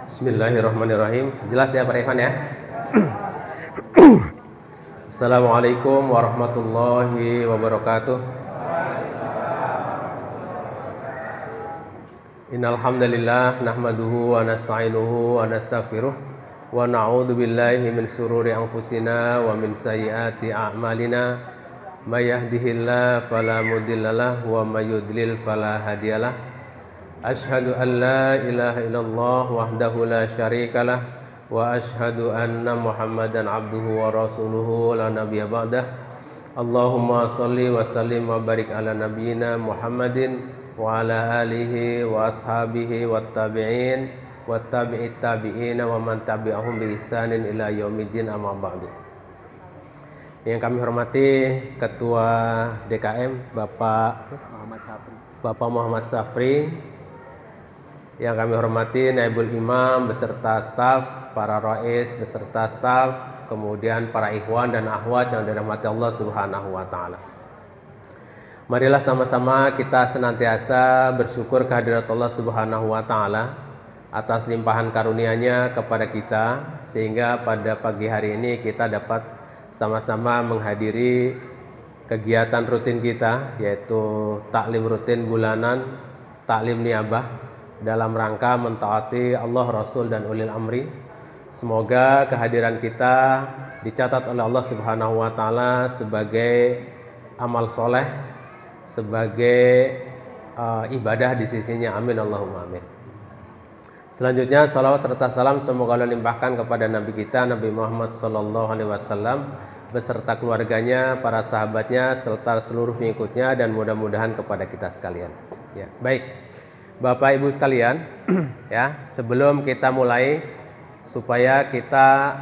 Bismillahirrahmanirrahim. Jelas ya Pak Ivan ya? Assalamualaikum warahmatullahi wabarakatuh. Innal hamdalillah nahmaduhu wa nasta'inuhu wa nastaghfiruh wa na'udzu billahi min shururi anfusina wa min sayyiati a'malina. May yahdihillahu fala mudhillalah wa may yudlil fala hadiyalah. Ashhadu an la ilaha illallah wahdahu la syarikalah wa ashhadu anna Muhammadan abduhu wa rasuluhu la nabiyya ba'dah. Allahumma shalli wa sallim wa barik ala nabiyyina Muhammadin wa ala alihi wa ashabihi wat tabi'in wat tabi'it tabi'in wa man tabi'ahum bi ihsanin ila yaumiddin, amma ba'du. Yang kami hormati Ketua DKM Bapak Muhammad Safri, yang kami hormati Naibul Imam beserta staf, para rais beserta staf, kemudian para ikhwan dan akhwat yang dirahmati Allah Subhanahu wa taala. Marilah sama-sama kita senantiasa bersyukur kehadirat Allah Subhanahu wa taala atas limpahan karunia-Nya kepada kita, sehingga pada pagi hari ini kita dapat sama-sama menghadiri kegiatan rutin kita, yaitu taklim rutin bulanan, taklim niabah, dalam rangka mentaati Allah, Rasul, dan ulil amri. Semoga kehadiran kita dicatat oleh Allah Subhanahu wa taala sebagai amal soleh, sebagai ibadah di sisinya. Amin Allahumma amin. Selanjutnya salawat serta salam semoga Allah limpahkan kepada Nabi kita Nabi Muhammad sallallahu alaihi wasallam beserta keluarganya, para sahabatnya, serta seluruh pengikutnya, dan mudah-mudahan kepada kita sekalian. Ya, baik. Bapak Ibu sekalian, ya, sebelum kita mulai, supaya kita,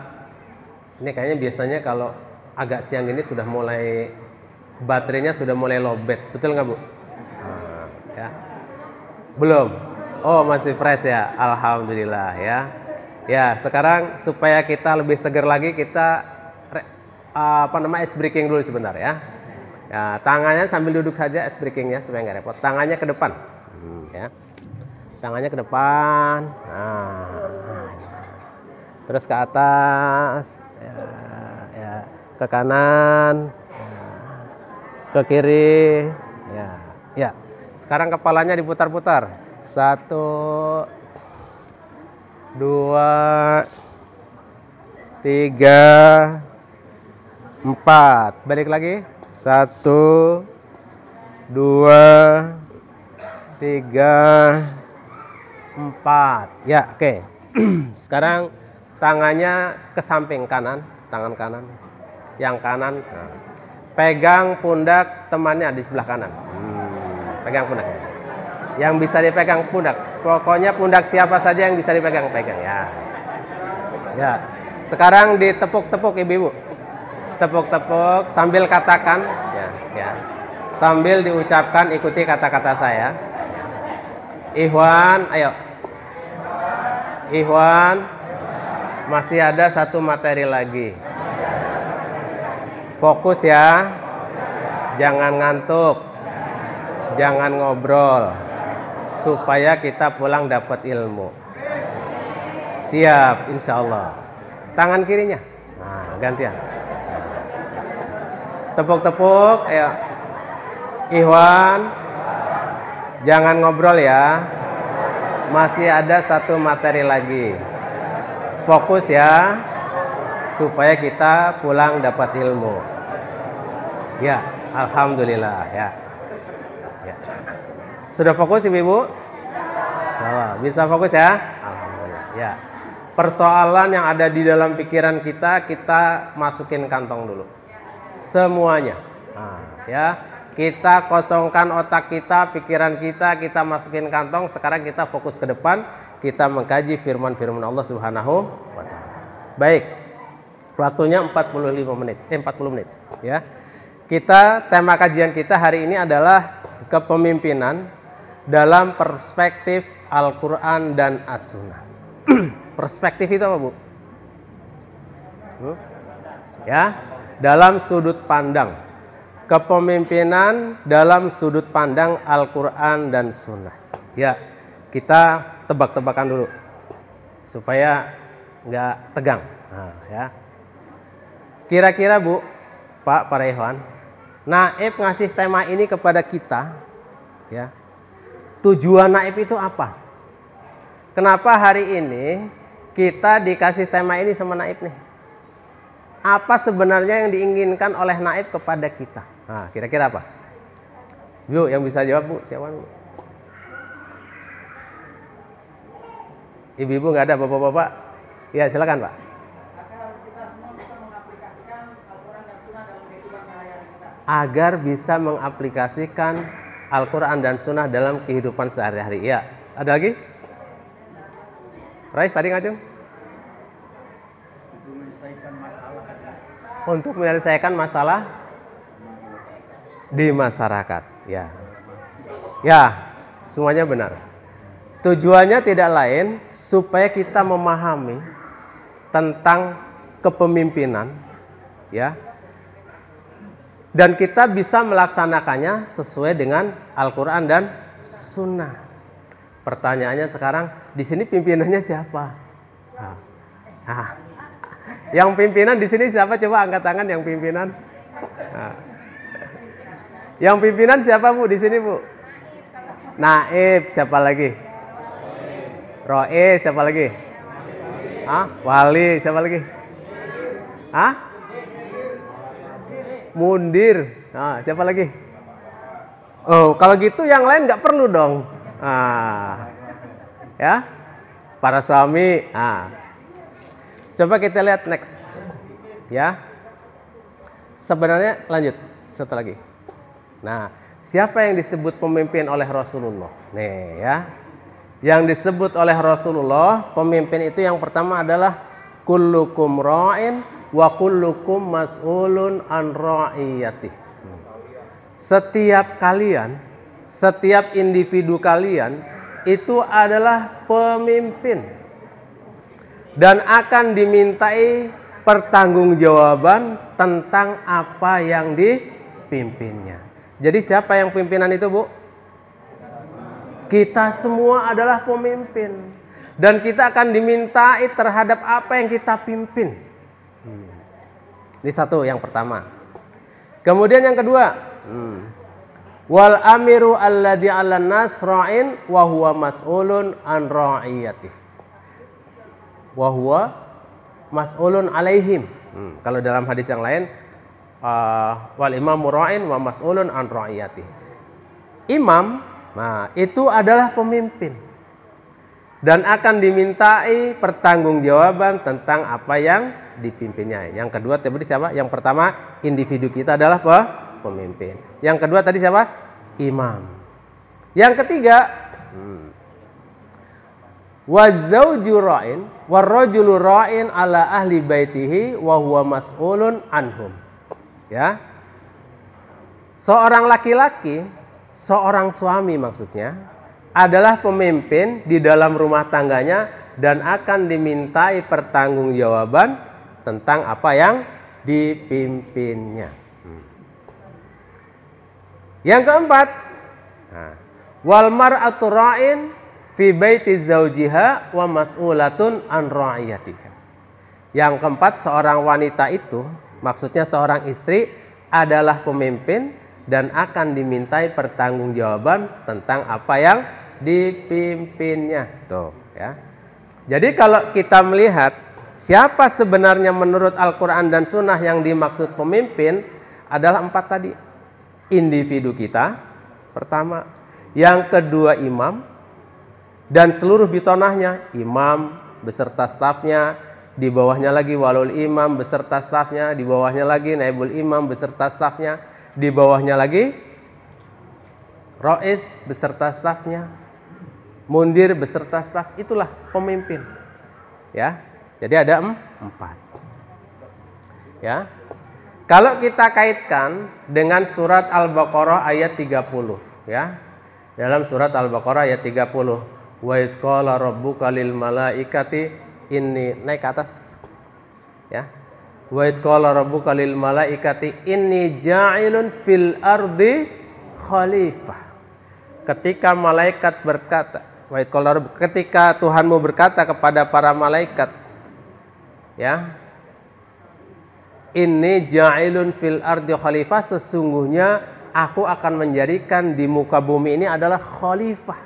ini kayaknya biasanya kalau agak siang ini sudah mulai, baterainya sudah mulai lowbat, betul nggak Bu? Nah, ya. Belum? Oh, masih fresh ya, alhamdulillah ya. Ya, sekarang supaya kita lebih segar lagi, kita ice breaking dulu sebentar ya. Ya, tangannya sambil duduk saja, ice breakingnya supaya nggak repot. Tangannya ke depan. Ya, tangannya ke depan, terus ke atas, ya, ke kanan, ke kiri, ya. Sekarang kepalanya diputar-putar, 1, 2, 3, 4, balik lagi, 1, 2, 3, 4. Ya, oke. Sekarang tangannya ke samping kanan, tangan kanan. Yang kanan. Nah, pegang pundak temannya di sebelah kanan. Pegang pundak. Yang bisa dipegang pundak. Pokoknya pundak siapa saja yang bisa dipegang-pegang ya. Ya. Sekarang ditepuk-tepuk Ibu-ibu. Tepuk-tepuk sambil katakan ya. Sambil diucapkan, ikuti kata-kata saya. Ikhwan, ayo. Ikhwan, masih ada satu materi lagi. Fokus ya. Jangan ngantuk. Jangan ngobrol. Supaya kita pulang dapat ilmu. Siap, insya Allah. Tangan kirinya. Nah, gantian. Tepuk-tepuk, ayo. Ikhwan, jangan ngobrol ya. Masih ada satu materi lagi. Fokus ya, supaya kita pulang dapat ilmu. Ya, alhamdulillah ya. Sudah fokus Ibu-ibu? Bisa fokus ya? Alhamdulillah. Ya. Persoalan yang ada di dalam pikiran kita masukin kantong dulu. Semuanya. Nah, ya. Kita kosongkan otak kita, pikiran kita masukin kantong. Sekarang kita fokus ke depan, kita mengkaji firman-firman Allah Subhanahu wa taala. Baik. Waktunya 40 menit, ya. Tema kajian kita hari ini adalah kepemimpinan dalam perspektif Al-Qur'an dan As-Sunnah. Perspektif itu apa, Bu? Ya, dalam sudut pandang. Kepemimpinan dalam sudut pandang Al-Quran dan Sunnah. Ya, kita tebak-tebakan dulu supaya nggak tegang. Nah, ya. Kira-kira Bu, Pak, para ikhwan, Naib ngasih tema ini kepada kita, ya. Tujuan Naib itu apa? Kenapa hari ini kita dikasih tema ini sama Naib nih? Apa sebenarnya yang diinginkan oleh Naib kepada kita? Nah, kira-kira apa? Bu, yang bisa jawab Bu, siapa Bu? Ibu-ibu nggak ada, bapak-bapak? Ya, silakan Pak. Agar bisa mengaplikasikan Al-Quran dan Sunnah dalam kehidupan sehari-hari. Ya, ada lagi? Rais, tadi ngajeng? Untuk menyelesaikan masalah di masyarakat. Ya, ya, semuanya benar. Tujuannya tidak lain supaya kita memahami tentang kepemimpinan, ya, dan kita bisa melaksanakannya sesuai dengan Al-Quran dan Sunnah. Pertanyaannya sekarang, di sini pimpinannya siapa? Nah, yang pimpinan di sini siapa? Coba angkat tangan yang pimpinan. Nah. Yang pimpinan siapa Bu di sini Bu? Naib, siapa lagi? Rois, siapa lagi? Wali, siapa lagi? Mundir. Nah, siapa lagi? Oh, kalau gitu yang lain nggak perlu dong. Ya, para suami. Coba kita lihat next. Ya, sebenarnya lanjut satu lagi. Nah, siapa yang disebut pemimpin oleh Rasulullah? Nih ya, yang disebut oleh Rasulullah pemimpin itu yang pertama adalah kullukum ra'in wa kullukum mas'ulun an ra'iyatih. Setiap kalian, setiap individu kalian itu adalah pemimpin dan akan dimintai pertanggungjawaban tentang apa yang dipimpinnya. Jadi siapa yang pimpinan itu Bu? Kita semua adalah pemimpin dan kita akan dimintai terhadap apa yang kita pimpin. Ini satu yang pertama. Kemudian yang kedua, wal amiru alladzi 'alan nas ra'in wa huwa mas'ulun an ra'iyatih. Wa huwa mas'ulun 'alaihim. Kalau dalam hadis yang lain, wal imamu ra'in wa mas'ulun an ra'iyatih. Imam, nah, itu adalah pemimpin dan akan dimintai pertanggungjawaban tentang apa yang dipimpinnya. Yang kedua tadi siapa? Yang pertama, individu kita adalah pemimpin. Yang kedua tadi siapa? Imam. Yang ketiga, wazauju ra'in warrajulu ra'in ala ahli baitihi wa huwa mas'ulun anhum. Ya. Seorang laki-laki, seorang suami maksudnya, adalah pemimpin di dalam rumah tangganya dan akan dimintai pertanggungjawaban tentang apa yang dipimpinnya. Yang keempat, wal mar'atu ra'in fi baiti zaujiha wa mas'ulatun an ra'iyatiha. Yang keempat, seorang wanita itu, maksudnya seorang istri, adalah pemimpin dan akan dimintai pertanggungjawaban tentang apa yang dipimpinnya. Tuh, ya. Jadi kalau kita melihat siapa sebenarnya menurut Al-Quran dan Sunnah yang dimaksud pemimpin adalah empat tadi. Individu kita pertama, yang kedua imam dan seluruh bitonahnya, imam beserta stafnya, di bawahnya lagi walul imam beserta stafnya, di bawahnya lagi naibul imam beserta stafnya, di bawahnya lagi rois beserta stafnya, mundir beserta staf. Itulah pemimpin. Ya, jadi ada empat. Ya. Kalau kita kaitkan dengan surat Al-Baqarah ayat 30, ya. Dalam surat Al-Baqarah ayat 30, wa idz qala rabbuka lil malaikati inni, naik ke atas. Ya. Wa idz qala rabbuka lil malaikati inni ja'ilun fil ardi khalifah. Ketika malaikat berkata, Wa idh qala ketika Tuhanmu berkata kepada para malaikat, ya, inni ja'ilun fil ardi khalifah, sesungguhnya aku akan menjadikan di muka bumi ini adalah khalifah,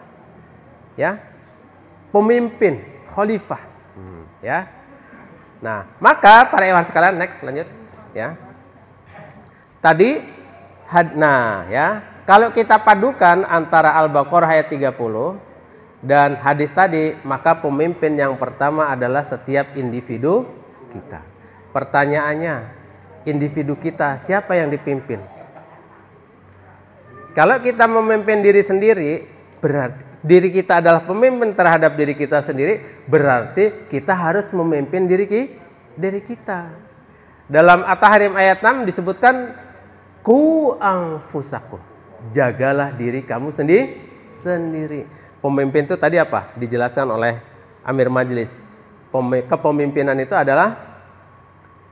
ya, pemimpin, khalifah, ya. Nah, maka para ikhwan sekalian, next lanjut, ya. Tadi, nah, ya, kalau kita padukan antara Al-Baqarah ayat 30 dan hadis tadi, maka pemimpin yang pertama adalah setiap individu kita. Pertanyaannya, individu kita siapa yang dipimpin? Kalau kita memimpin diri sendiri, berarti diri kita adalah pemimpin terhadap diri kita sendiri, berarti kita harus memimpin diri kita. Dalam At-Tahrim ayat 6 disebutkan ku anfusakum, jagalah diri kamu sendiri. Pemimpin itu tadi apa? Dijelaskan oleh Amir Majlis. Kepemimpinan itu adalah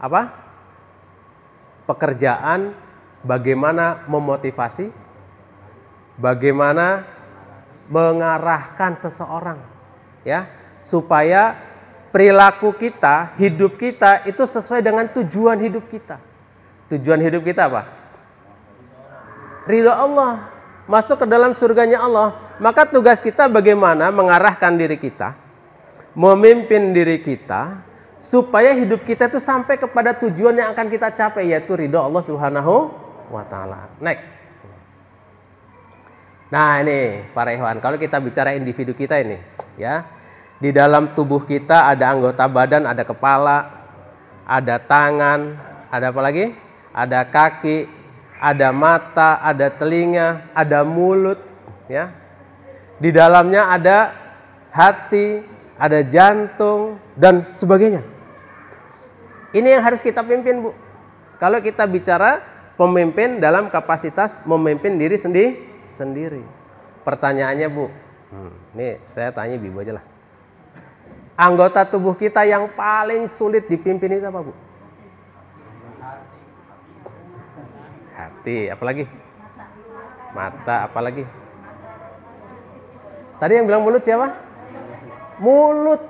apa? Pekerjaan bagaimana memotivasi, bagaimana mengarahkan seseorang, ya, supaya perilaku kita, hidup kita itu sesuai dengan tujuan hidup kita. Tujuan hidup kita apa? Ridho Allah, masuk ke dalam surganya Allah. Maka tugas kita bagaimana mengarahkan diri kita, memimpin diri kita, supaya hidup kita itu sampai kepada tujuan yang akan kita capai, yaitu ridho Allah Subhanahu wa Ta'ala. Next. Nah, ini para ikhwan, kalau kita bicara individu kita ini, ya, di dalam tubuh kita ada anggota badan, ada kepala, ada tangan, ada apa lagi? Ada kaki, ada mata, ada telinga, ada mulut, ya. Di dalamnya ada hati, ada jantung, dan sebagainya. Ini yang harus kita pimpin, Bu. Kalau kita bicara pemimpin dalam kapasitas memimpin diri sendiri. Pertanyaannya, Bu, nih saya tanya Ibu aja lah. Anggota tubuh kita yang paling sulit dipimpin itu apa, Bu? Hati, apalagi? Mata, apalagi? Tadi yang bilang mulut siapa? Mulut.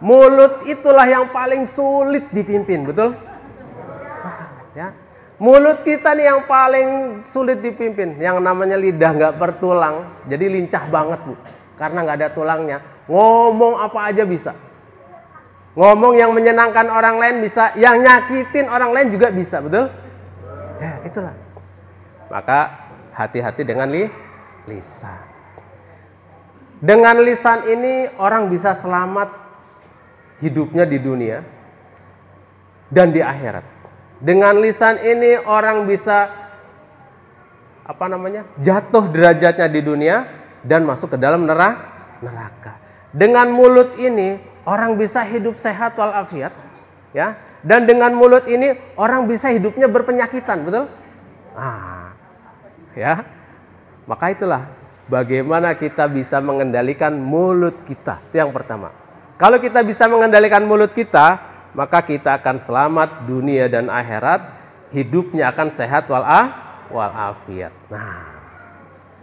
Mulut itulah yang paling sulit dipimpin, betul? Ya. Mulut kita nih yang paling sulit dipimpin. Yang namanya lidah nggak bertulang, jadi lincah banget, Bu. Karena nggak ada tulangnya. Ngomong apa aja bisa. Ngomong yang menyenangkan orang lain bisa, yang nyakitin orang lain juga bisa, betul? Ya, itulah. Maka hati-hati dengan lisan. Dengan lisan ini orang bisa selamat hidupnya di dunia dan di akhirat. Dengan lisan ini orang bisa jatuh derajatnya di dunia dan masuk ke dalam neraka. Dengan mulut ini orang bisa hidup sehat walafiat, ya. Dan dengan mulut ini orang bisa hidupnya berpenyakitan, betul? Ya. Maka itulah bagaimana kita bisa mengendalikan mulut kita. Itu yang pertama. Kalau kita bisa mengendalikan mulut kita, maka kita akan selamat dunia dan akhirat, hidupnya akan sehat walafiat. Nah,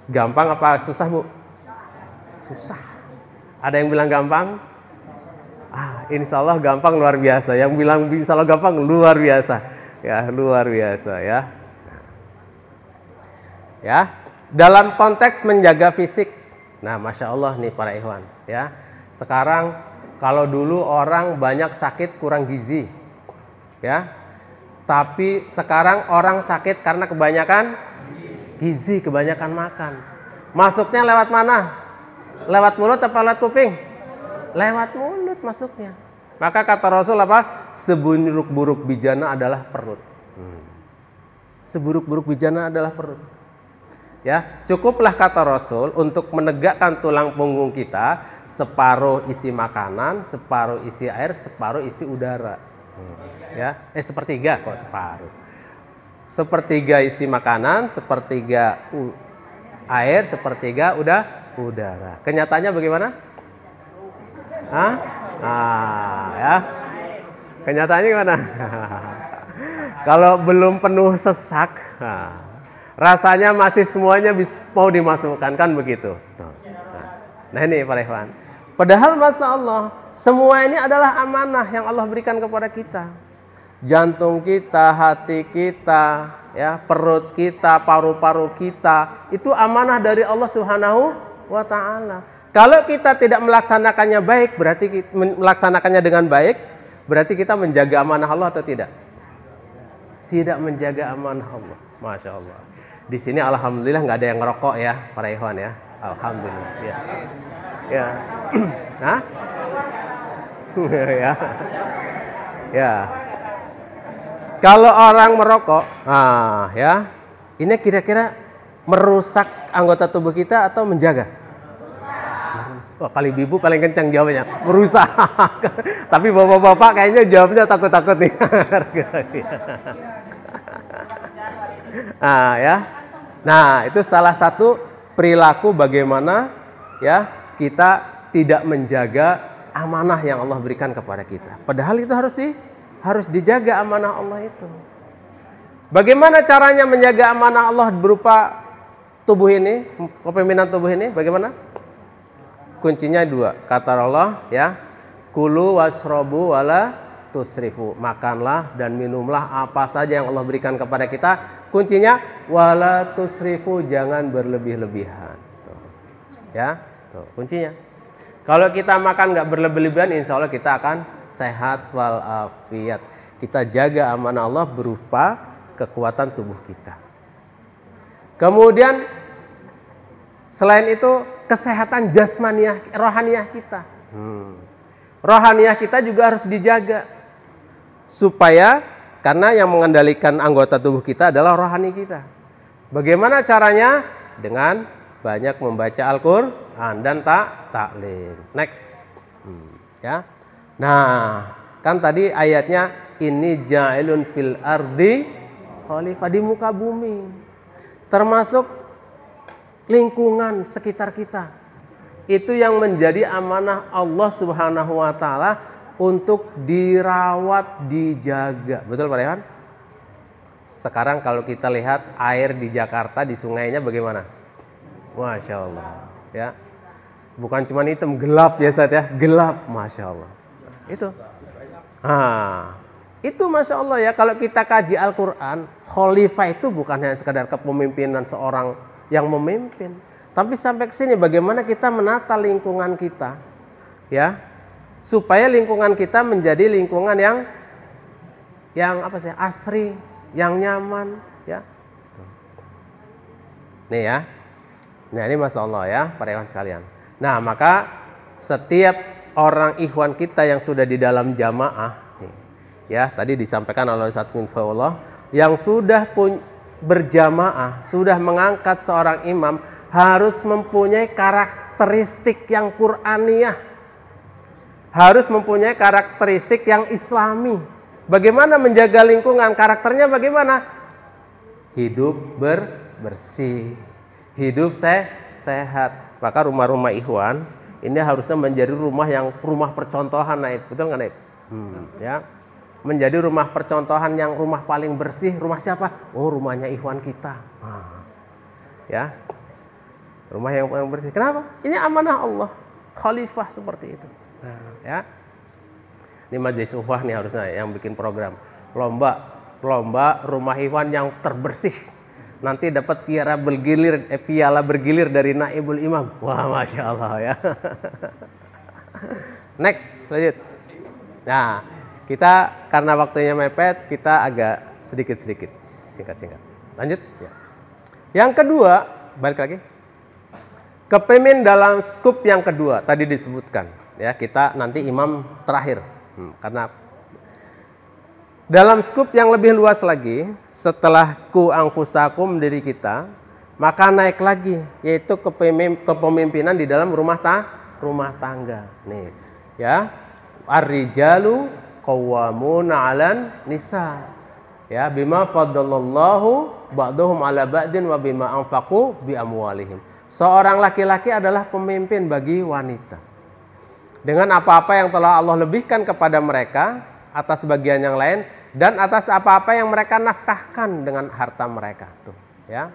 gampang apa susah, Bu? Susah. Ada yang bilang gampang? Insya Allah gampang luar biasa. Yang bilang insya Allah gampang luar biasa. Ya, luar biasa ya. Ya, dalam konteks menjaga fisik. Nah, Masya Allah nih para ikhwan. Ya, sekarang kalau dulu orang banyak sakit kurang gizi, ya. Tapi sekarang orang sakit karena kebanyakan gizi, kebanyakan makan. Masuknya lewat mana? Lewat mulut apa lewat kuping? Lewat mulut masuknya. Maka kata Rasul apa? Seburuk-buruk bijana adalah perut. Seburuk-buruk bijana adalah perut. Ya, cukuplah kata Rasul untuk menegakkan tulang punggung kita, separuh isi makanan, separuh isi air, separuh isi udara. Ya, sepertiga kok separuh. Sepertiga isi makanan, sepertiga air, sepertiga udara. Kenyataannya bagaimana? Ya. Kenyataannya gimana? Kalau belum penuh sesak, rasanya masih semuanya mau dimasukkan, kan begitu. Nah ini para ikhwan. Padahal Masya Allah, semua ini adalah amanah yang Allah berikan kepada kita. Jantung kita, hati kita, ya, perut kita, paru-paru kita, itu amanah dari Allah Subhanahu wa Ta'ala. Kalau kita tidak melaksanakannya baik, berarti melaksanakannya dengan baik, berarti kita menjaga amanah Allah atau tidak? Tidak menjaga amanah Allah. Masya Allah. Di sini alhamdulillah nggak ada yang ngerokok ya, para ikhwan ya. Alhamdulillah. Ya. Ya. Hah? Ya. Ya. Kalau orang merokok, ya, ini kira-kira merusak anggota tubuh kita atau menjaga? Wah, kali ibu paling kencang jawabnya, merusak. Tapi bapak-bapak kayaknya jawabnya takut-takut nih. Ya. Nah, itu salah satu perilaku bagaimana ya kita tidak menjaga amanah yang Allah berikan kepada kita. Padahal itu harus dijaga amanah Allah itu. Bagaimana caranya menjaga amanah Allah berupa tubuh ini, kepemimpinan tubuh ini? Bagaimana? Kuncinya dua. Kata Allah ya, kulu wasrobu wala tusrifu. Makanlah dan minumlah apa saja yang Allah berikan kepada kita. Kuncinya wala tusrifu, jangan berlebih-lebihan. Ya, kuncinya. Kalau kita makan nggak berlebih-lebihan, insya Allah kita akan sehat walafiat. Kita jaga amanah Allah berupa kekuatan tubuh kita. Kemudian selain itu kesehatan jasmaniah, rohaniah kita. Rohaniah kita juga harus dijaga supaya, karena yang mengendalikan anggota tubuh kita adalah rohani kita. Bagaimana caranya? Dengan banyak membaca Al-Quran dan taklim. Next. Ya. Nah, kan tadi ayatnya ini ja'ilun fil ardi khalifah, di muka bumi. Termasuk lingkungan sekitar kita. Itu yang menjadi amanah Allah Subhanahu wa Ta'ala untuk dirawat, dijaga. Betul Pak Rehan? Sekarang kalau kita lihat air di Jakarta, di sungainya bagaimana? Masya Allah. Ya. Bukan cuma hitam, gelap ya Ustaz ya. Gelap, Masya Allah. Itu Masya Allah ya, kalau kita kaji Al-Quran, khalifah itu bukan hanya sekedar kepemimpinan seorang yang memimpin, tapi sampai ke sini bagaimana kita menata lingkungan kita, ya, supaya lingkungan kita menjadi lingkungan yang apa sih, asri, yang nyaman, ya. Nih ya, nah ini Masya Allah ya, para ikhwan sekalian. Nah maka setiap orang ikhwan kita yang sudah di dalam jamaah, ya tadi disampaikan oleh Ustaz Minfaullah, yang sudah berjamaah, sudah mengangkat seorang imam, harus mempunyai karakteristik yang Qur'aniyah, harus mempunyai karakteristik yang Islami. Bagaimana menjaga lingkungan? Karakternya bagaimana? Hidup bersih, hidup sehat. Maka rumah-rumah ikhwan ini harusnya menjadi rumah percontohan, Naib. Betul nggak, Naib? Ya, menjadi rumah percontohan, yang rumah paling bersih. Rumah siapa? Oh, rumahnya ikhwan kita. Ya, rumah yang paling bersih. Kenapa? Ini amanah Allah, khalifah seperti itu. Ya, ini Majelis Uhwah nih harusnya yang bikin program lomba rumah ikhwan yang terbersih. Nanti dapat piala bergilir dari Naibul Imam. Wah, Masya Allah ya. Next, lanjut. Nah, kita karena waktunya mepet, kita agak sedikit-sedikit, singkat-singkat. Lanjut. Ya. Yang kedua, balik lagi. Kepemimpinan dalam skup yang kedua, tadi disebutkan. Ya, kita nanti imam terakhir. Karena dalam skup yang lebih luas lagi, setelah ku anfusakum diri kita, maka naik lagi, yaitu kepemimpinan di dalam rumah tangga. Nih, ya, ar-rijalu qawwamuna 'alan nisa. Ya, bima faddalallahu ba'dahum 'ala ba'din wa bima anfaqu bi amwalihim. Seorang laki-laki adalah pemimpin bagi wanita. Dengan apa-apa yang telah Allah lebihkan kepada mereka atas bagian yang lain, dan atas apa-apa yang mereka nafkahkan dengan harta mereka. Tuh, ya.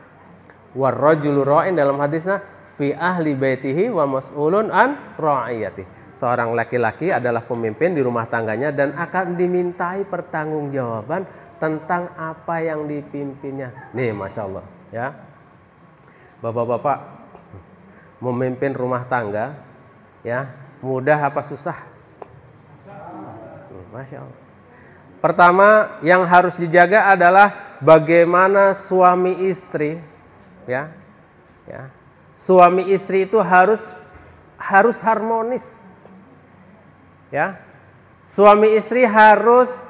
Warrajulu ra'in dalam hadisnya fi ahli baitihi wa mas'ulun an ra'iyati. Seorang laki-laki adalah pemimpin di rumah tangganya dan akan dimintai pertanggungjawaban tentang apa yang dipimpinnya. Nih, Masya Allah, ya. Bapak-bapak, memimpin rumah tangga, ya, mudah apa susah? Masya Allah. Pertama yang harus dijaga adalah bagaimana suami istri, ya. Suami istri itu harus harmonis. Ya. Suami istri harus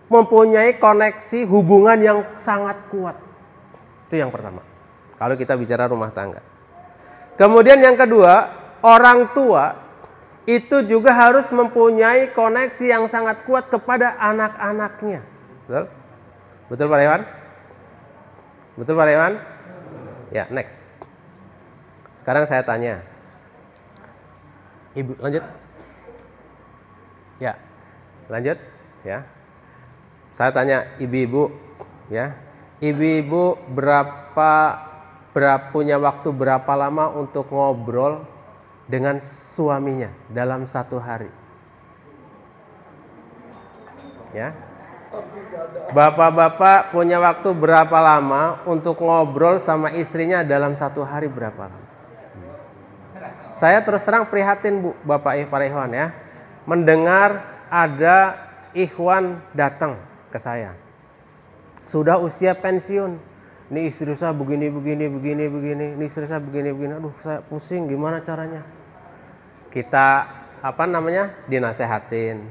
mempunyai koneksi hubungan yang sangat kuat. Itu yang pertama. Kalau kita bicara rumah tangga. Kemudian yang kedua, orang tua itu juga harus mempunyai koneksi yang sangat kuat kepada anak-anaknya. Betul? Betul Pak Rewan? Betul Pak Rewan? Ya, next. Sekarang saya tanya. Ibu, lanjut. Ya, lanjut. Ya. Saya tanya ibu-ibu, ya. Ibu-ibu punya waktu berapa lama untuk ngobrol dengan suaminya dalam satu hari? Ya. Bapak-bapak punya waktu berapa lama untuk ngobrol sama istrinya dalam satu hari berapa lama? Saya terus terang prihatin Bu, Bapak Pak Ikhwan ya. Mendengar ada ikhwan datang ke saya. Sudah usia pensiun. Ini istri saya begini. Ini istri saya begini. Aduh, saya pusing gimana caranya. Kita dinasehatin,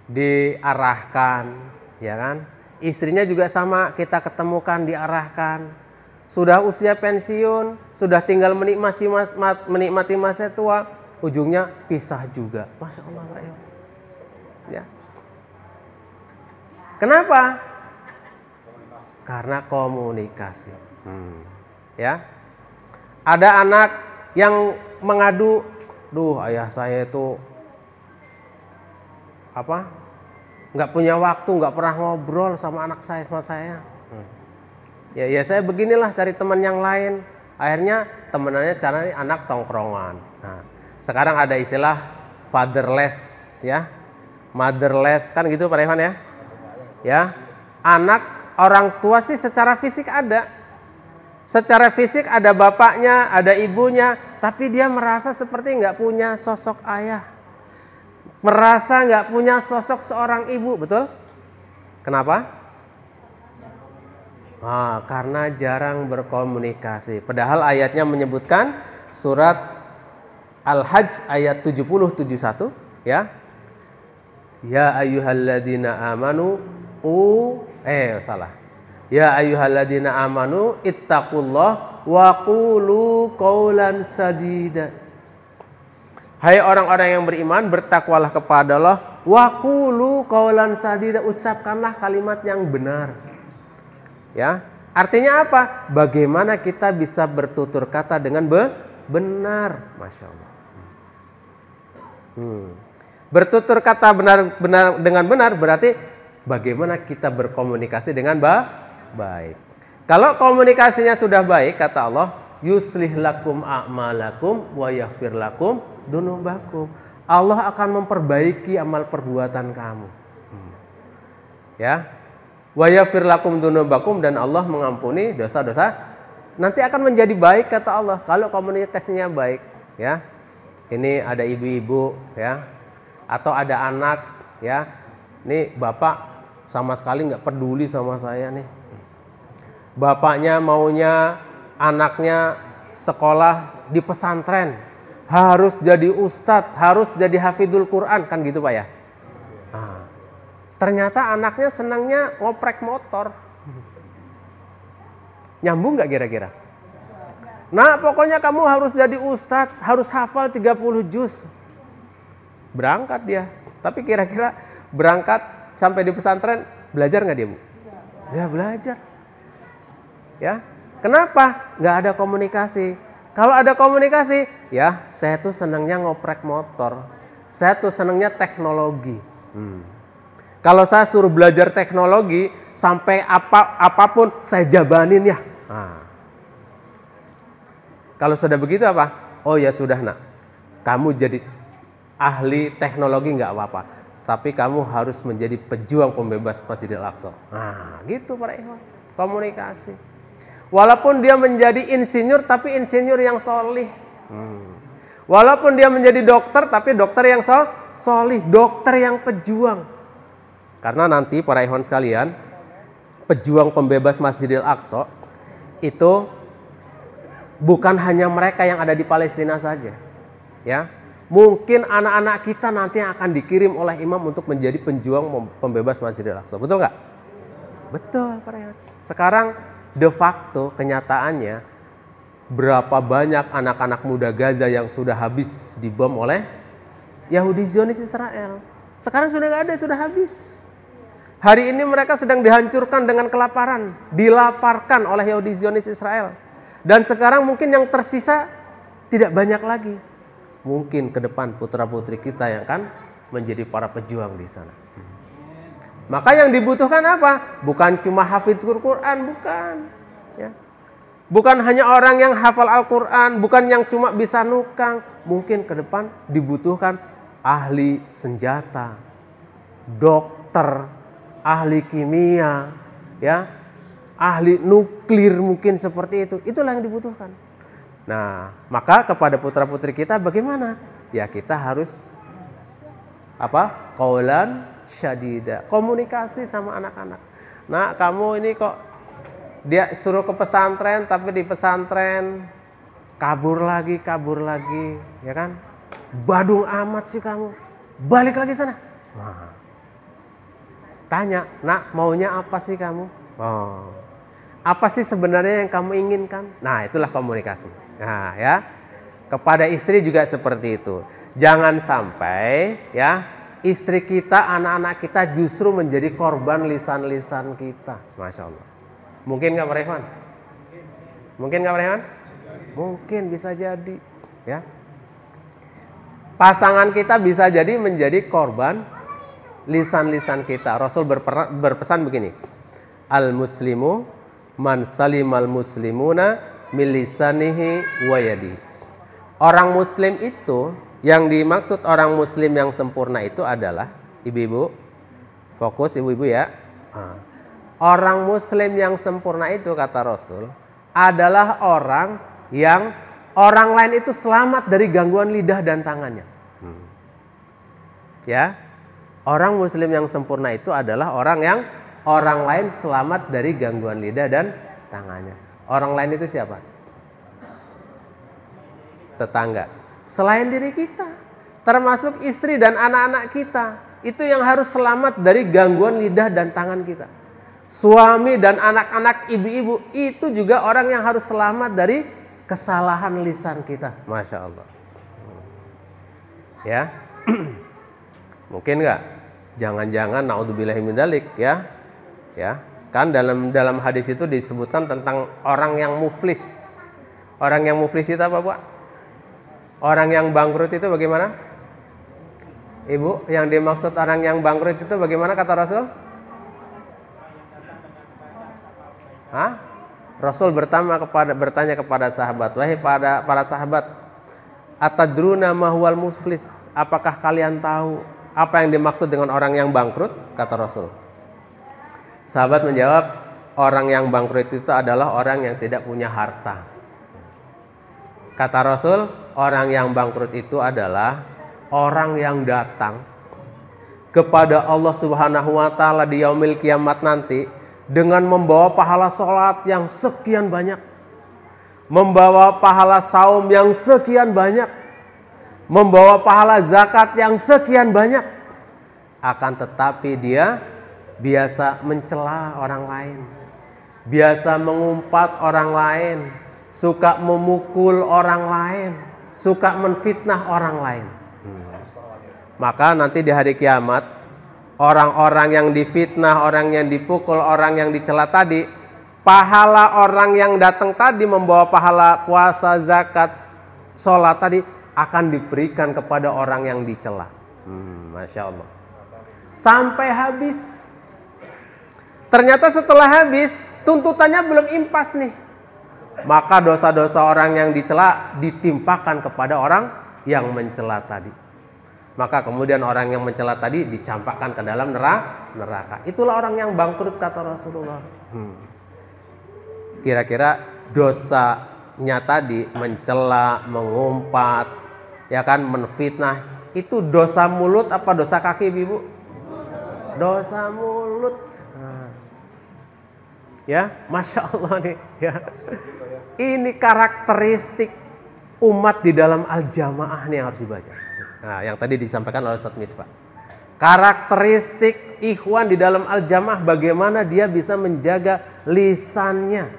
diarahkan, ya kan? Istrinya juga sama, kita ketemukan, diarahkan. Sudah usia pensiun, sudah tinggal menikmati masa tua, ujungnya pisah juga. Masya Allah, ya. Kenapa? Karena komunikasi. Ya. Ada anak yang mengadu, duh ayah saya itu nggak punya waktu, nggak pernah ngobrol sama anak saya, sama saya. Ya saya beginilah cari teman yang lain. Akhirnya temenannya cari anak tongkrongan. Nah, sekarang ada istilah fatherless, ya, motherless, kan gitu Pak Rehan ya. Ya, anak orang tua sih secara fisik ada. Secara fisik ada bapaknya, ada ibunya, tapi dia merasa seperti nggak punya sosok ayah. Merasa nggak punya sosok seorang ibu, betul? Kenapa? Karena jarang berkomunikasi. Padahal ayatnya menyebutkan surat Al-Hajj ayat 70-71, ya. Ya ayyuhalladzina amanu Ya ayyuhalladzina amanu ittaqullah wa qulu qaulan sadida. Hai orang-orang yang beriman, bertakwalah kepada Allah, wa qulu qaulan sadida, ucapkanlah kalimat yang benar. Ya, artinya apa? Bagaimana kita bisa bertutur kata dengan benar, Masya Allah. Bertutur kata dengan benar berarti bagaimana kita berkomunikasi dengan baik. Kalau komunikasinya sudah baik, kata Allah, yuslih lakum a'malakum wa yaghfir lakum dunubakum. Allah akan memperbaiki amal perbuatan kamu. Ya. Wa yaghfir lakum dunubakum, dan Allah mengampuni dosa-dosa. Nanti akan menjadi baik, kata Allah, kalau komunikasinya baik, ya. Ini ada ibu-ibu, ya. Atau ada anak, ya. Nih bapak sama sekali nggak peduli sama saya nih. Bapaknya maunya anaknya sekolah di pesantren, harus jadi ustadz, harus jadi hafidul Quran, kan gitu Pak ya. Ternyata anaknya senangnya ngoprek motor. Nyambung nggak kira-kira? Nah, pokoknya kamu harus jadi ustadz, harus hafal 30 juz. Berangkat dia. Tapi kira-kira berangkat sampai di pesantren, belajar nggak dia, Bu? Nggak belajar. Ya, kenapa? Nggak ada komunikasi. Kalau ada komunikasi, ya saya tuh senangnya ngoprek motor. Saya tuh senangnya teknologi. Kalau saya suruh belajar teknologi, sampai apapun saya jabanin ya. Kalau sudah begitu apa? Oh ya sudah nak, kamu jadi ahli teknologi nggak apa-apa, tapi kamu harus menjadi pejuang pembebas Masjidil Aqsa. Nah, gitu para ikhwan, komunikasi. Walaupun dia menjadi insinyur, tapi insinyur yang solih. Walaupun dia menjadi dokter, tapi dokter yang solih, dokter yang pejuang. Karena nanti para ikhwan sekalian, pejuang pembebas Masjidil Aqsa itu bukan hanya mereka yang ada di Palestina saja, ya. Mungkin anak-anak kita nanti akan dikirim oleh imam untuk menjadi pejuang pembebas Masjidil Aqsa. Betul nggak? Betul, para ikhwan. Sekarang de facto kenyataannya berapa banyak anak-anak muda Gaza yang sudah habis dibom oleh Yahudi Zionis Israel. Sekarang sudah nggak ada, sudah habis. Hari ini mereka sedang dihancurkan dengan kelaparan, dilaparkan oleh Yahudi Zionis Israel. Dan sekarang mungkin yang tersisa tidak banyak lagi. Mungkin ke depan putra-putri kita yang akan menjadi para pejuang di sana. Maka yang dibutuhkan apa? Bukan cuma hafidhul Quran, bukan. Ya. Bukan hanya orang yang hafal Al-Quran, bukan yang cuma bisa nukang. Mungkin ke depan dibutuhkan ahli senjata, dokter, ahli kimia, ya, ahli nuklir mungkin seperti itu. Itulah yang dibutuhkan. Nah, maka kepada putra-putri kita bagaimana? Ya kita harus apa? Qaulan syadida, komunikasi sama anak-anak. Nah, kamu ini kok dia suruh ke pesantren, tapi di pesantren kabur lagi, ya kan? Badung amat sih kamu. Balik lagi sana. Nah, tanya, nak maunya apa sih kamu? Oh, apa sih sebenarnya yang kamu inginkan? Nah, itulah komunikasi. Nah, ya, kepada istri juga seperti itu. Jangan sampai ya istri kita, anak-anak kita justru menjadi korban lisan-lisan kita. Masya Allah. Mungkin nggak Pak Rehan? Mungkin nggak Pak Rehan? Mungkin bisa jadi. Ya. Pasangan kita bisa jadi menjadi korban lisan-lisan kita. Rasul berpesan begini. Al-muslimu man salimal muslimuna min lisanihi wa yadihi. Orang muslim itu, yang dimaksud orang muslim yang sempurna itu adalah, ibu-ibu, fokus ibu-ibu ya. Orang muslim yang sempurna itu kata Rasul adalah orang yang orang lain itu selamat dari gangguan lidah dan tangannya. Ya, orang muslim yang sempurna itu adalah orang yang orang lain selamat dari gangguan lidah dan tangannya. Orang lain itu siapa? Tetangga. Selain diri kita, termasuk istri dan anak-anak kita, itu yang harus selamat dari gangguan lidah dan tangan kita. Suami dan anak-anak ibu-ibu itu juga orang yang harus selamat dari kesalahan lisan kita. Masya Allah. Ya, mungkin nggak? Jangan-jangan naudzubillahi min dzalik ya, ya. Kan dalam hadis itu disebutkan tentang orang yang muflis. Orang yang muflis itu apa, Bu? Orang yang bangkrut itu bagaimana? Ibu, yang dimaksud orang yang bangkrut itu bagaimana kata Rasul? Hah? Rasul bertanya kepada sahabat, wahai para sahabat, atadruna ma huwal muflis? Apakah kalian tahu apa yang dimaksud dengan orang yang bangkrut? Kata Rasul. Sahabat menjawab, orang yang bangkrut itu adalah orang yang tidak punya harta. Kata Rasul, orang yang bangkrut itu adalah orang yang datang kepada Allah Subhanahu wa taala di yaumil kiamat nanti dengan membawa pahala sholat yang sekian banyak, membawa pahala saum yang sekian banyak, membawa pahala zakat yang sekian banyak. Akan tetapi dia biasa mencela orang lain, biasa mengumpat orang lain, suka memukul orang lain, suka menfitnah orang lain. Maka nanti di hari kiamat, orang-orang yang difitnah, orang yang dipukul, orang yang dicela tadi, pahala orang yang datang tadi membawa pahala puasa, zakat, sholat tadi akan diberikan kepada orang yang dicela. Masya Allah. Sampai habis. Ternyata setelah habis, tuntutannya belum impas nih. maka dosa-dosa orang yang dicela ditimpakan kepada orang yang mencela tadi. Maka kemudian orang yang mencela tadi dicampakkan ke dalam neraka. Itulah orang yang bangkrut kata Rasulullah. Kira-kira dosanya tadi mencela, mengumpat, ya kan, menfitnah, itu dosa mulut apa dosa kaki, Ibu? Dosa mulut. Ya, Masya Allah nih. Ya. Ini karakteristik umat di dalam al-jamaah nih yang harus dibaca. Nah, yang tadi disampaikan oleh Ustaz Mitfah. Karakteristik ikhwan di dalam al-jamaah, bagaimana dia bisa menjaga lisannya.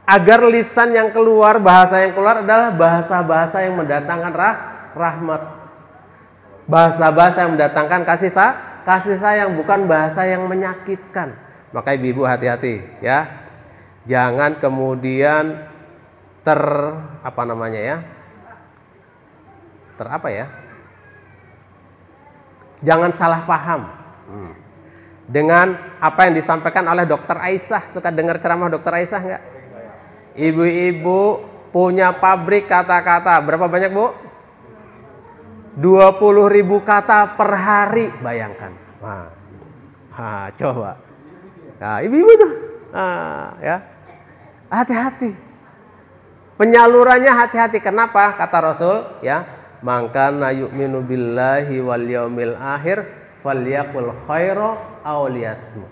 Agar lisan yang keluar, bahasa yang keluar adalah bahasa-bahasa yang mendatangkan rahmat. Bahasa-bahasa yang mendatangkan kasih sayang, bukan bahasa yang menyakitkan. Maka ibu-ibu hati-hati ya. Jangan kemudian jangan salah paham dengan apa yang disampaikan oleh Dokter Aisyah. Suka dengar ceramah Dokter Aisyah nggak? Ibu-ibu punya pabrik kata-kata. Berapa banyak, Bu? 20.000 kata per hari. Bayangkan. Coba. Nah, ibu-ibu tuh. Ya. Hati-hati. Penyalurannya hati-hati. Kenapa? Kata Rasul, ya. Mangkana yu'minu billahi wal yaumil akhir falyaqul khaira aw liyasmut.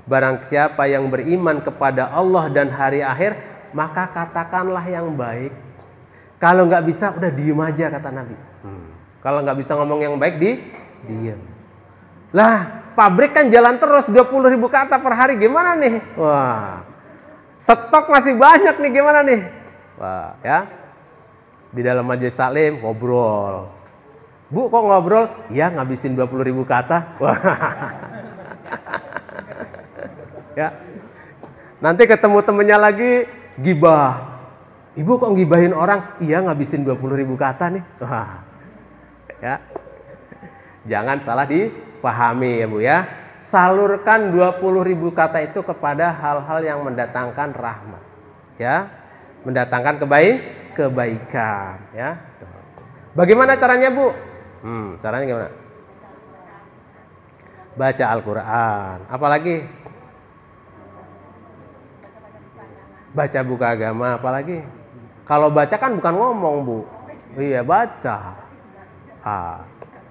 Barang siapa yang beriman kepada Allah dan hari akhir, maka katakanlah yang baik. Kalau nggak bisa, udah diem aja kata Nabi. Kalau nggak bisa ngomong yang baik, diem. Lah, pabrik kan jalan terus 20.000 kata per hari, gimana nih? Wah, stok masih banyak nih, gimana nih? Wah, ya. Di dalam majelis taklim ngobrol. Bu, kok ngobrol? Ya, ngabisin 20.000 kata. Wah. Ya. Nanti ketemu temennya lagi gibah. Ibu kok ngibahin orang? Iya, ngabisin 20.000 kata nih. Wah. Ya. Jangan salah dipahami ya Bu ya. Salurkan 20.000 kata itu kepada hal-hal yang mendatangkan rahmat. Ya. Mendatangkan kebaikan ya. Bagaimana caranya, Bu? Caranya gimana? Baca Al-Qur'an. Apalagi? Baca buku agama, apalagi? Kalau baca kan bukan ngomong, Bu. Iya, baca.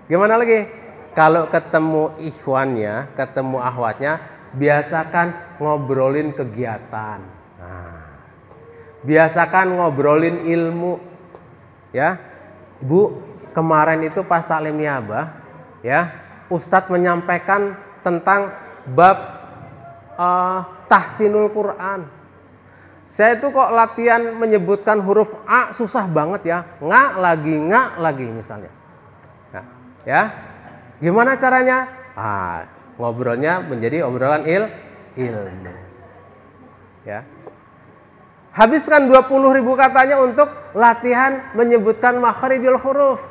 Gimana lagi? Kalau ketemu ikhwannya, ketemu akhwatnya, biasakan ngobrolin kegiatan. Biasakan ngobrolin ilmu. Ya. Bu, kemarin itu pas Salim Niabah, ya, Ustadz menyampaikan tentang bab tahsinul Quran. Saya itu kok latihan menyebutkan huruf A susah banget ya. Nga lagi misalnya. Nah, ya. Gimana caranya? Ngobrolnya menjadi obrolan ilmu. Ya. Habiskan 20.000 katanya untuk latihan menyebutkan makharijul huruf.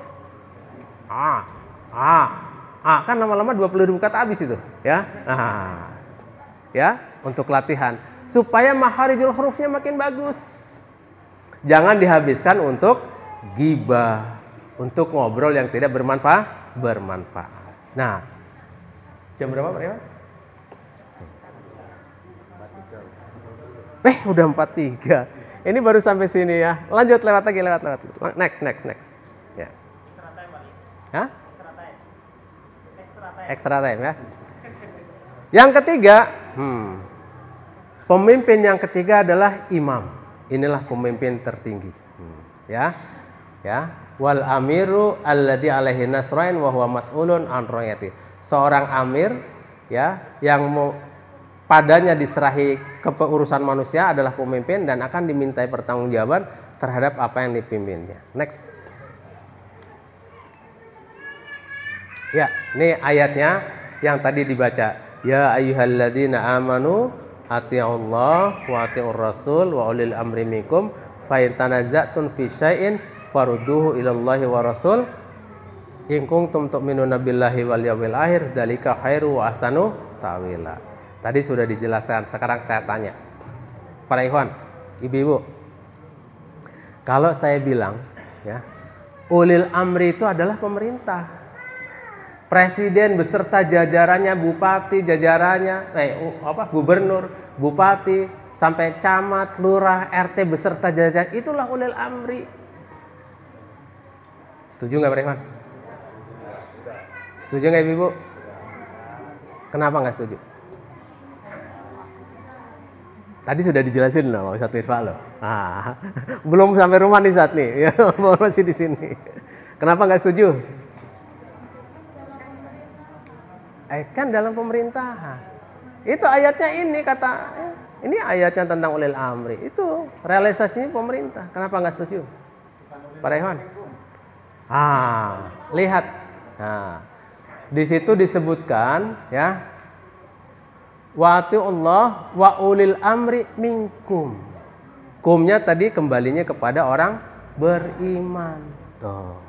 Kan lama-lama 20.000 kata habis itu, ya. Ya, untuk latihan supaya makharijul hurufnya makin bagus. Jangan dihabiskan untuk ghibah, untuk ngobrol yang tidak bermanfaat. Nah, jam berapa, Pak Iwan? Udah 4.3. Ini baru sampai sini ya. Lanjut, lewat lagi. Next. Ya. Hah? Extra time ya. Yang ketiga, pemimpin yang ketiga adalah imam. Inilah pemimpin tertinggi. Ya. Wal amiru alladzi alaihi nasrain wa huwa mas'ulun an ra'yati. Seorang amir ya yang padanya diserahi keurusan manusia adalah pemimpin dan akan dimintai pertanggungjawaban terhadap apa yang dipimpinnya. Next. Ya, ini ayatnya yang tadi dibaca. Ya ayyuhalladzina amanu atiiullah wa atiiur rasul wa ulil amri minkum fa in tanaza'tum fi syai'in farudduhu ilallahi wa rasul in kuntum tu'minuna billahi wal yawmil akhir dzalika khairu wa ahsanu ta'wila. Tadi sudah dijelaskan, sekarang saya tanya. Para ikhwan, Ibu-ibu, kalau saya bilang ya, ulil amri itu adalah pemerintah. Presiden beserta jajarannya, bupati jajarannya, gubernur, bupati, sampai camat, lurah, RT beserta jajaran, itulah ulil amri. Setuju nggak Pak Ikhwan? Setuju nggak Ibu? Kenapa nggak setuju? Tadi sudah dijelasin loh Ustadz Mirfa loh. Belum sampai rumah nih saat nih, ya, masih di sini. Kenapa nggak setuju? Kan dalam pemerintahan. Itu ayatnya ini ini ayatnya tentang ulil amri. Itu realisasinya pemerintah. Kenapa nggak setuju? Pak Rehan? Lihat. Di situ disebutkan ya, wa atiullah wa ulil amri minkum. Kumnya tadi kembalinya kepada orang beriman. Tuh.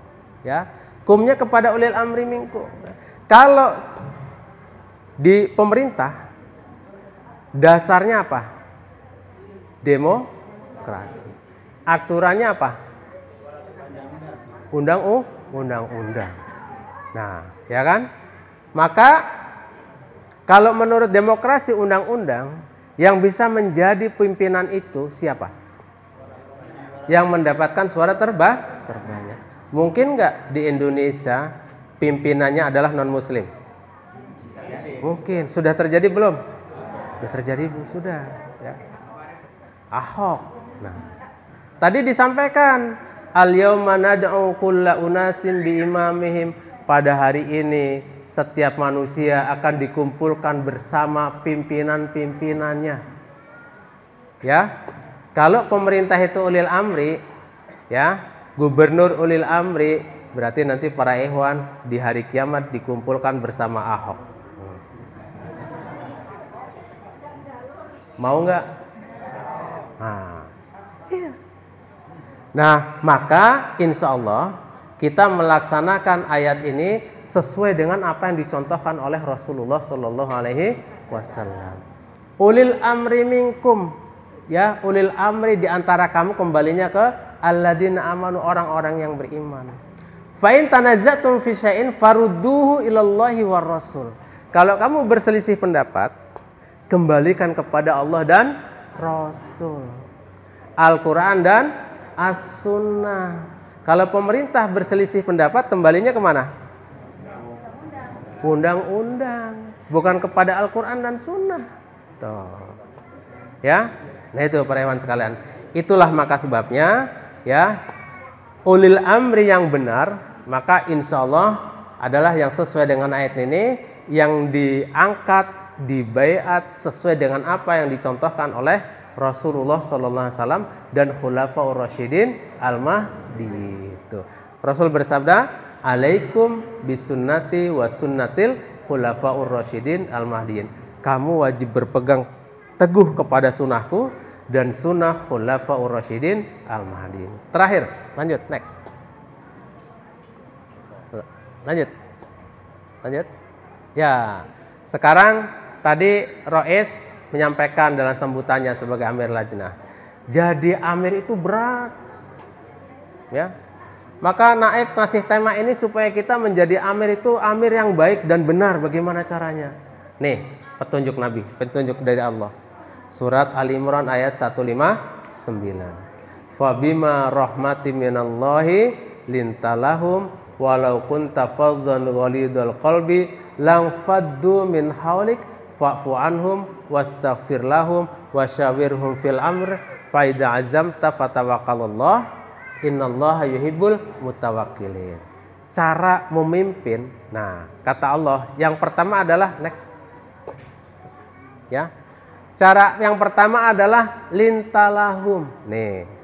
Ya. Kumnya kepada ulil amri minkum. Kalau di pemerintah dasarnya apa? Demokrasi. Aturannya apa? Undang-undang. Nah, ya kan? Maka kalau menurut demokrasi undang-undang, yang bisa menjadi pimpinan itu siapa? Yang mendapatkan suara terbanyak. Mungkin nggak di Indonesia pimpinannya adalah non-muslim? Mungkin. Sudah terjadi belum? Sudah terjadi, sudah. Ya. Ahok. Nah, tadi disampaikan al-yauma nad'u kulla unasin bi imamihim. Pada hari ini setiap manusia akan dikumpulkan bersama pimpinan-pimpinannya. Ya. Kalau pemerintah itu ulil amri, ya, gubernur ulil amri, berarti nanti para ikhwan di hari kiamat dikumpulkan bersama Ahok. Mau nggak? Iya. Nah, maka insya Allah kita melaksanakan ayat ini sesuai dengan apa yang dicontohkan oleh Rasulullah Shallallahu Alaihi Wasallam. Ulil amri minkum, ya, ulil amri di antara kamu, kembalinya ke alladzina amanu, orang-orang yang beriman. Fa in tanazzatum fi syai'in farudduhu ilallahi war rasul. Kalau kamu berselisih pendapat, kembalikan kepada Allah dan Rasul, Al-Quran dan As-Sunnah. Kalau pemerintah berselisih pendapat, kembalinya kemana? Undang-undang, bukan kepada Al-Quran dan Sunnah. Tuh. Ya, nah itu para ikhwan sekalian. Itulah maka sebabnya, ya, ulil amri yang benar, maka insya Allah adalah yang sesuai dengan ayat ini, yang diangkat, dibaiat sesuai dengan apa yang dicontohkan oleh Rasulullah Sallallahu Alaihi Wasallam dan Khulafaur Rasyidin Al-Mahdi. Rasul bersabda, "Alaikum bisunnati wa sunnatil Khulafaur Rasyidin Al-Mahdiin." Kamu wajib berpegang teguh kepada sunnahku dan sunnah Khulafaur Rasyidin Al-Mahdiin. Terakhir, lanjut, next. Lanjut. Ya, sekarang tadi Rois menyampaikan dalam sambutannya sebagai Amir Lajnah. Jadi Amir itu berat. Ya. Maka Naib ngasih tema ini supaya kita menjadi Amir itu Amir yang baik dan benar. Bagaimana caranya? Nih, petunjuk Nabi, petunjuk dari Allah. Surat Ali Imran ayat 159. Fabima rahmati minallahi lintalahum walau kunta fadhan ghalidul qalbi lang faddu min haulik fa'fu anhum wastaghfir lahum wasyawirhum fil amr fa idza azamta fatawakkalallah innallaha yuhibbul mutawakkilin. Cara memimpin. Nah, kata Allah, yang pertama adalah next. Ya. Cara yang pertama adalah lintalahum. Nih.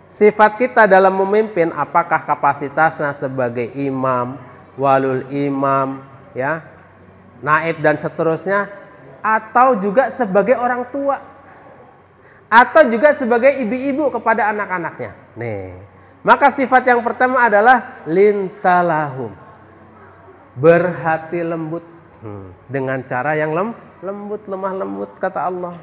Sifat kita dalam memimpin, apakah kapasitasnya sebagai imam, walul imam, ya, naib dan seterusnya, atau juga sebagai orang tua, atau juga sebagai ibu-ibu kepada anak-anaknya. Nih, maka sifat yang pertama adalah lintalahum, berhati lembut, dengan cara yang lembut, lemah lembut, kata Allah.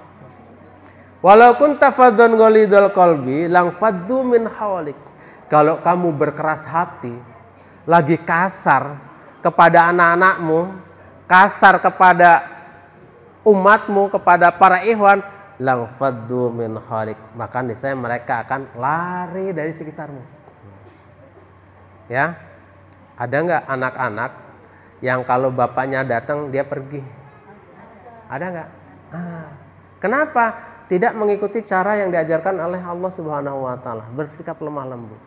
Walau kunta faddan ghalidhal qalbi lang faddu min hawlik. Kalau kamu berkeras hati, lagi kasar kepada anak-anakmu, kasar kepada umatmu, kepada para ikhwan, lang faddu min hawlik, maka niscaya mereka akan lari dari sekitarmu. Ya, ada nggak anak-anak yang kalau bapaknya datang dia pergi? Ada nggak? Kenapa? Tidak mengikuti cara yang diajarkan oleh Allah Subhanahu wa taala, bersikap lemah lembut.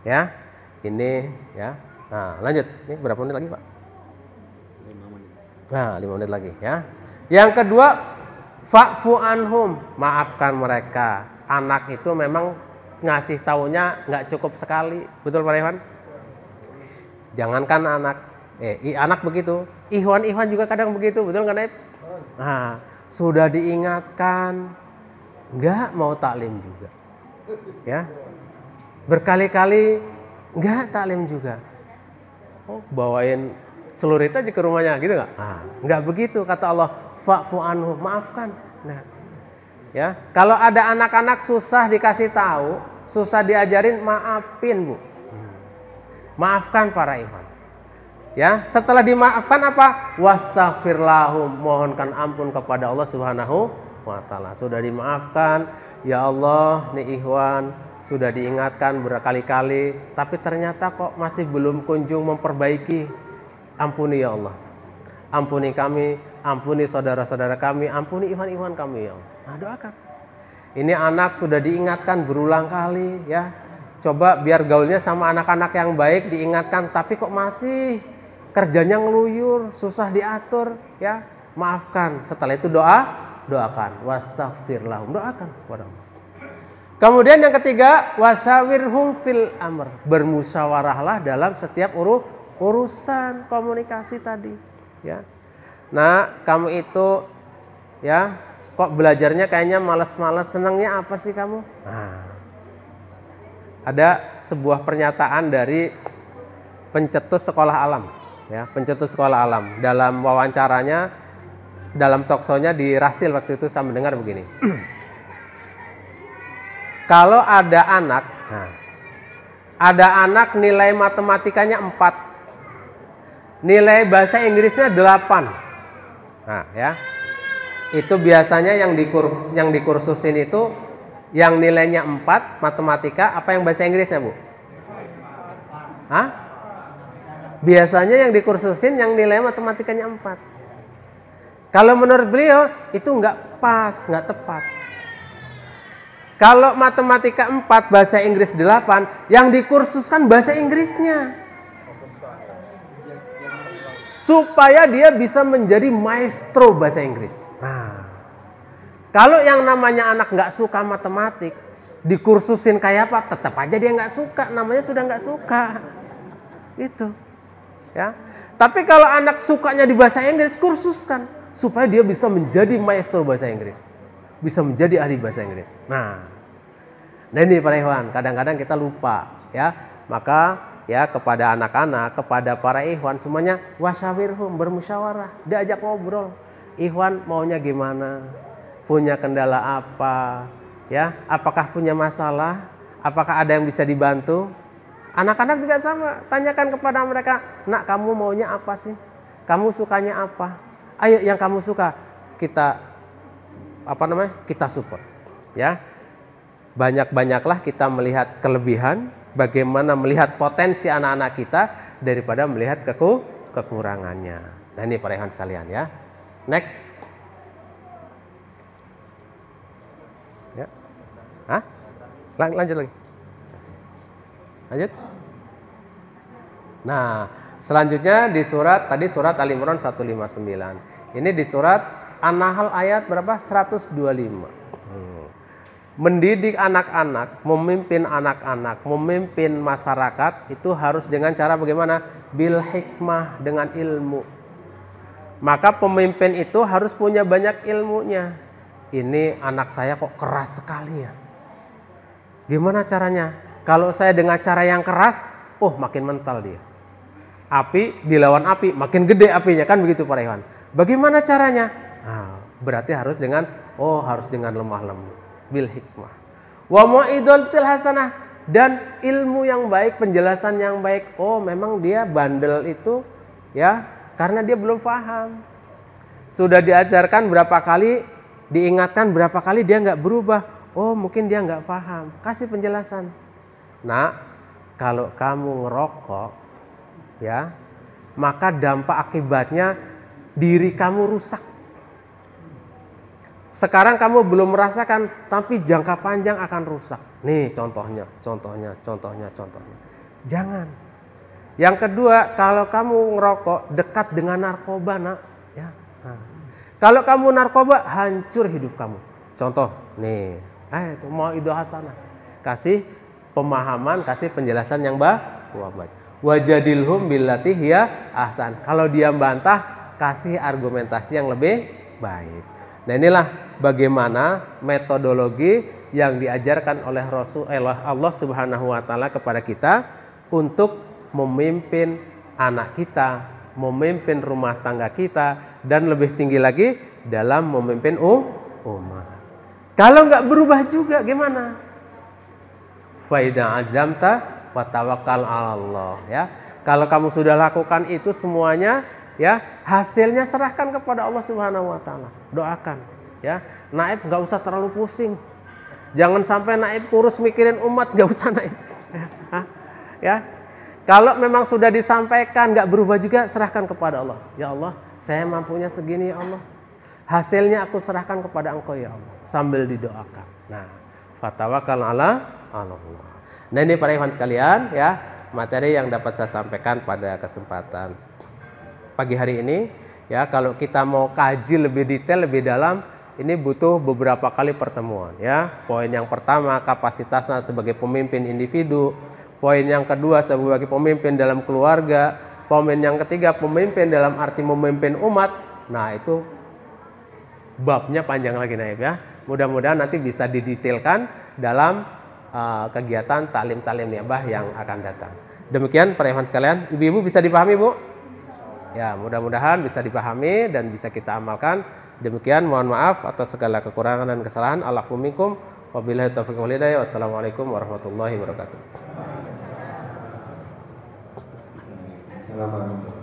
Ya. Ini ya. Nah, lanjut. Ini berapa menit lagi, Pak? 5 menit. Nah, 5 menit lagi ya. Yang kedua, fa'fu anhum, maafkan mereka. Anak itu memang ngasih taunya nggak cukup sekali. Betul Pak Ikhwan? Jangankan anak. Anak begitu. Ikhwan juga kadang begitu. Betul kan, Ib? Nah, sudah diingatkan, nggak mau taklim juga, ya, berkali-kali nggak taklim juga. Oh, bawain celurit aja ke rumahnya, gitu nggak? Nggak begitu kata Allah. Fa'fu anhu, maafkan. Nah, ya, kalau ada anak-anak susah dikasih tahu, susah diajarin, maafin Bu, maafkan para ikhwan. Ya, setelah dimaafkan apa? Wastaghfir lahum, mohonkan ampun kepada Allah Subhanahu wa taala. Sudah dimaafkan, ya Allah, nih ikhwan sudah diingatkan berkali-kali, tapi ternyata kok masih belum kunjung memperbaiki. Ampuni ya Allah. Ampuni kami, ampuni saudara-saudara kami, ampuni ikhwan-ikhwan kami ya Allah. Nah, doakan. Ini anak sudah diingatkan berulang kali ya. Coba biar gaulnya sama anak-anak yang baik diingatkan, tapi kok masih kerjanya ngeluyur, susah diatur, ya, maafkan. Setelah itu doakan, wastaghfir lahum, doakan kepada Allah. Kemudian yang ketiga, wasawirhum fil amr, bermusyawarahlah dalam setiap urusan komunikasi tadi, ya. Nah, kamu itu, ya, kok belajarnya kayaknya malas-malas, senangnya apa sih kamu? Nah, ada sebuah pernyataan dari pencetus sekolah alam. Ya, pencetus sekolah alam, dalam wawancaranya, dalam talkshow-nya di Rasil waktu itu saya mendengar begini. Kalau ada anak nilai matematikanya 4, nilai bahasa Inggrisnya 8. Nah, ya, itu biasanya yang dikursusin itu yang nilainya 4 matematika, apa yang bahasa Inggrisnya Bu? Biasanya yang dikursusin yang nilai matematikanya 4. Kalau menurut beliau itu nggak pas, nggak tepat. Kalau matematika 4, bahasa Inggris 8, yang dikursuskan bahasa Inggrisnya. Supaya dia bisa menjadi maestro bahasa Inggris. Nah, kalau yang namanya anak nggak suka matematik, dikursusin kayak apa, tetap aja dia nggak suka, namanya sudah nggak suka. Itu. Ya, tapi kalau anak sukanya di bahasa Inggris, kursuskan supaya dia bisa menjadi maestro bahasa Inggris, bisa menjadi ahli bahasa Inggris. Nah ini para ikhwan, kadang-kadang kita lupa, ya. Maka ya kepada anak-anak, kepada para ikhwan semuanya, wasyawirhum, bermusyawarah, diajak ngobrol. Ikhwan maunya gimana? Punya kendala apa? Ya, apakah punya masalah? Apakah ada yang bisa dibantu? Anak-anak juga sama, tanyakan kepada mereka, nak kamu maunya apa sih? Kamu sukanya apa? Ayo yang kamu suka kita kita support, ya. Banyak-banyaklah kita melihat kelebihan, bagaimana melihat potensi anak-anak kita daripada melihat kekurangannya. Nah ini para ikhwan sekalian ya. Next. Ya. Lanjut lagi. Lanjut. Nah, selanjutnya di surat Ali Imran 159. Ini di surat An-Nahl ayat berapa? 125. Mendidik anak-anak, memimpin anak-anak, memimpin masyarakat itu harus dengan cara bagaimana? Bil hikmah, dengan ilmu. Maka pemimpin itu harus punya banyak ilmunya. Ini anak saya kok keras sekali ya. Gimana caranya? Kalau saya dengan cara yang keras, makin mental dia. Api dilawan api, makin gede apinya, kan begitu para ikhwan. Bagaimana caranya? Nah, berarti harus dengan lemah lembut, bil hikmah. Wa mau'izatil hasanah, dan ilmu yang baik, penjelasan yang baik. Oh, memang dia bandel itu ya karena dia belum paham. Sudah diajarkan berapa kali, diingatkan berapa kali, dia nggak berubah. Oh, mungkin dia nggak paham. Kasih penjelasan. Nah, kalau kamu ngerokok ya, maka dampak akibatnya diri kamu rusak. Sekarang kamu belum merasakan, tapi jangka panjang akan rusak. Nih contohnya. Jangan. Yang kedua, kalau kamu ngerokok dekat dengan narkoba, nak, ya. Nah. Kalau kamu narkoba, hancur hidup kamu. Contoh, nih, itu mau'idah hasanah. Kasih pemahaman, kasih penjelasan yang baik. Wajadilhum billati hiya ahsan. Kalau dia bantah, kasih argumentasi yang lebih baik. Nah, inilah bagaimana metodologi yang diajarkan oleh Allah Subhanahu wa taala kepada kita untuk memimpin anak kita, memimpin rumah tangga kita, dan lebih tinggi lagi dalam memimpin umat. Kalau nggak berubah juga gimana? Faida azamta wa tawakkal 'ala Allah, ya. Kalau kamu sudah lakukan itu semuanya, ya, hasilnya serahkan kepada Allah Subhanahu wa taala. Doakan, ya. Naib nggak usah terlalu pusing. Jangan sampai naib kurus mikirin umat, nggak usah naib. Ya. Kalau memang sudah disampaikan nggak berubah juga, serahkan kepada Allah. Ya Allah, saya mampunya segini ya Allah. Hasilnya aku serahkan kepada Engkau ya Allah. Sambil didoakan. Nah, fatawakkal 'ala Allah. Nah, ini para ikhwan sekalian, ya, materi yang dapat saya sampaikan pada kesempatan pagi hari ini. Ya, kalau kita mau kaji lebih detail, lebih dalam, ini butuh beberapa kali pertemuan, ya. Poin yang pertama, kapasitasnya sebagai pemimpin individu. Poin yang kedua, sebagai pemimpin dalam keluarga. Poin yang ketiga, pemimpin dalam arti memimpin umat. Nah, itu babnya panjang lagi, Naib, ya. Mudah-mudahan nanti bisa didetailkan dalam kegiatan taklim-taklim niabah yang akan datang. Demikian para ikhwan sekalian. Ibu-ibu bisa dipahami, Bu? Ya, mudah-mudahan bisa dipahami dan bisa kita amalkan. Demikian, mohon maaf atas segala kekurangan dan kesalahan. Alaikum minkum, wabillahi taufiq wal hidayah. Wassalamualaikum warahmatullahi wabarakatuh. Assalamualaikum.